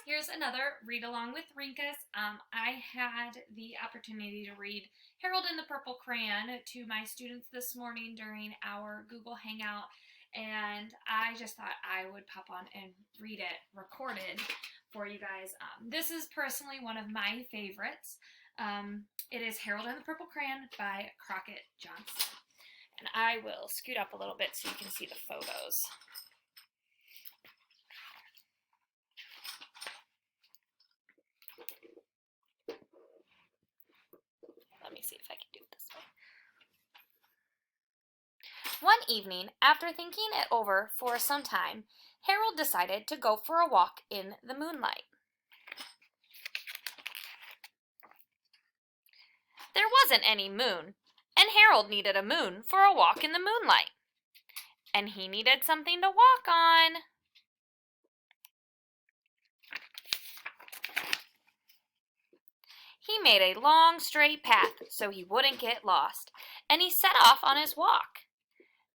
Here's another read along with Rinkes. I had the opportunity to read Harold and the Purple Crayon to my students this morning during our Google Hangout, and I just thought I would pop on and read it recorded for you guys. This is personally one of my favorites. It is Harold and the Purple Crayon by Crockett Johnson. And I will scoot up a little bit so you can see the photos. Let me see if I can do it this way. One evening, after thinking it over for some time, Harold decided to go for a walk in the moonlight. There wasn't any moon, and Harold needed a moon for a walk in the moonlight. And he needed something to walk on. He made a long, straight path so he wouldn't get lost, and he set off on his walk,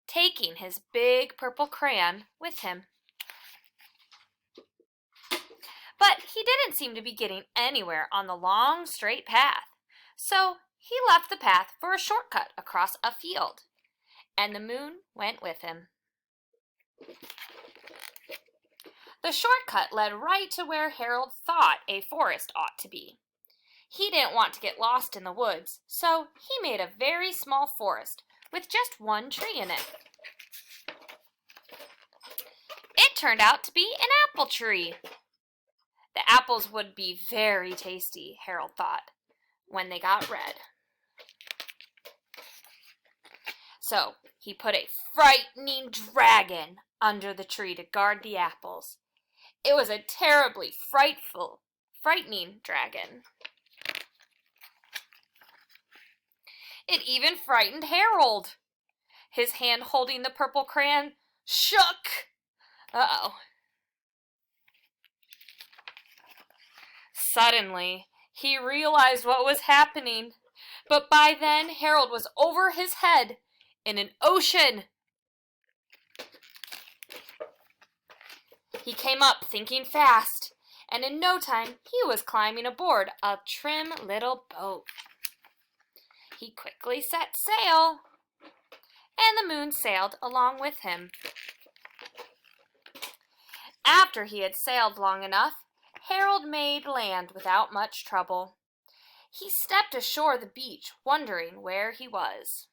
taking his big purple crayon with him. But he didn't seem to be getting anywhere on the long, straight path, so he left the path for a shortcut across a field, and the moon went with him. The shortcut led right to where Harold thought a forest ought to be. He didn't want to get lost in the woods, so he made a very small forest with just one tree in it. It turned out to be an apple tree. The apples would be very tasty, Harold thought, when they got red. So he put a frightening dragon under the tree to guard the apples. It was a terribly frightening dragon. It even frightened Harold. His hand holding the purple crayon shook. Uh-oh. Suddenly, he realized what was happening, but by then Harold was over his head in an ocean. He came up thinking fast, and in no time he was climbing aboard a trim little boat. He quickly set sail, and the moon sailed along with him. After he had sailed long enough, Harold made land without much trouble. He stepped ashore the beach, wondering where he was.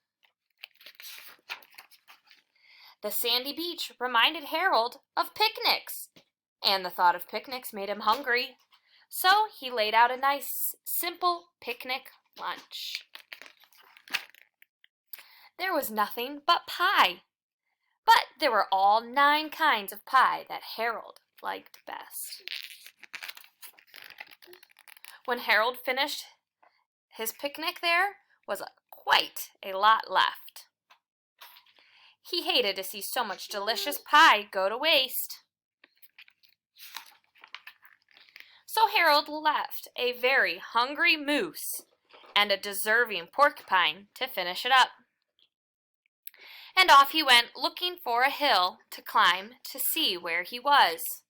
The sandy beach reminded Harold of picnics, and the thought of picnics made him hungry. So he laid out a nice, simple picnic lunch. There was nothing but pie, but there were all 9 kinds of pie that Harold liked best. When Harold finished his picnic, there was quite a lot left. He hated to see so much delicious pie go to waste. So Harold left a very hungry moose and a deserving porcupine to finish it up. And off he went looking for a hill to climb to see where he was.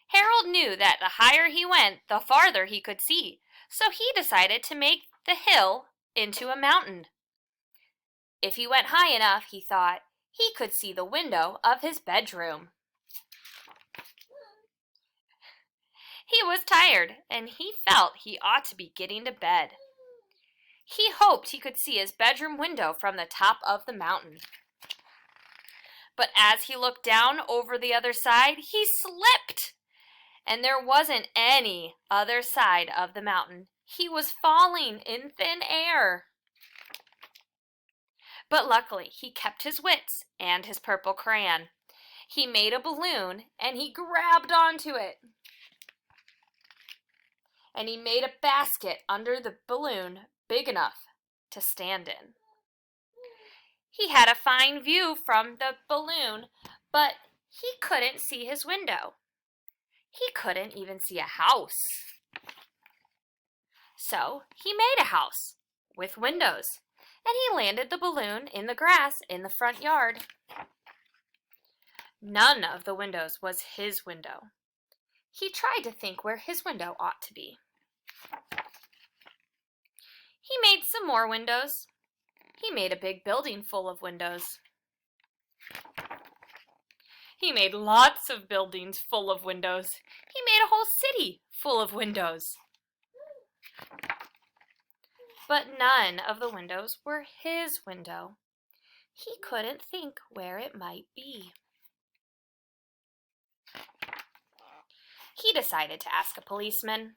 Harold knew that the higher he went, the farther he could see, so he decided to make the hill into a mountain. If he went high enough, he thought, he could see the window of his bedroom. He was tired, and he felt he ought to be getting to bed. He hoped he could see his bedroom window from the top of the mountain. But as he looked down over the other side, he slipped, and there wasn't any other side of the mountain. He was falling in thin air. But luckily, he kept his wits and his purple crayon. He made a balloon, and he grabbed onto it. And he made a basket under the balloon big enough to stand in. He had a fine view from the balloon, but he couldn't see his window. He couldn't even see a house. So he made a house with windows, and he landed the balloon in the grass in the front yard. None of the windows was his window. He tried to think where his window ought to be. He made some more windows. He made a big building full of windows. He made lots of buildings full of windows. He made a whole city full of windows. But none of the windows were his window. He couldn't think where it might be. He decided to ask a policeman,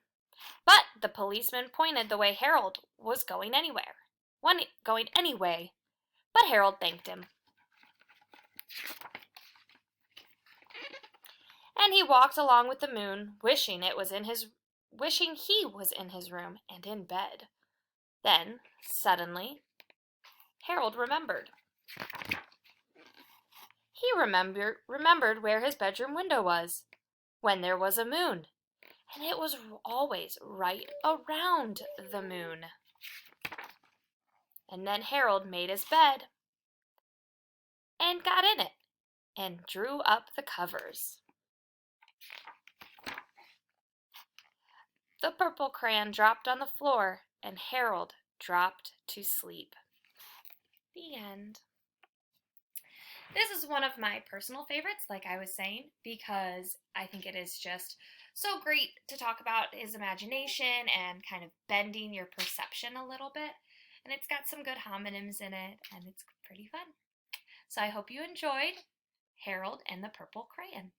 but the policeman pointed the way Harold was going anyway, but Harold thanked him. And he walked along with the moon, wishing he was in his room and in bed. Then, suddenly, Harold remembered. He remembered where his bedroom window was, when there was a moon, and it was always right around the moon. And then Harold made his bed and got in it and drew up the covers. The purple crayon dropped on the floor, and Harold dropped to sleep. The end. This is one of my personal favorites, like I was saying, because I think it is just so great to talk about his imagination and kind of bending your perception a little bit. And it's got some good homonyms in it, and it's pretty fun. So I hope you enjoyed Harold and the Purple Crayon.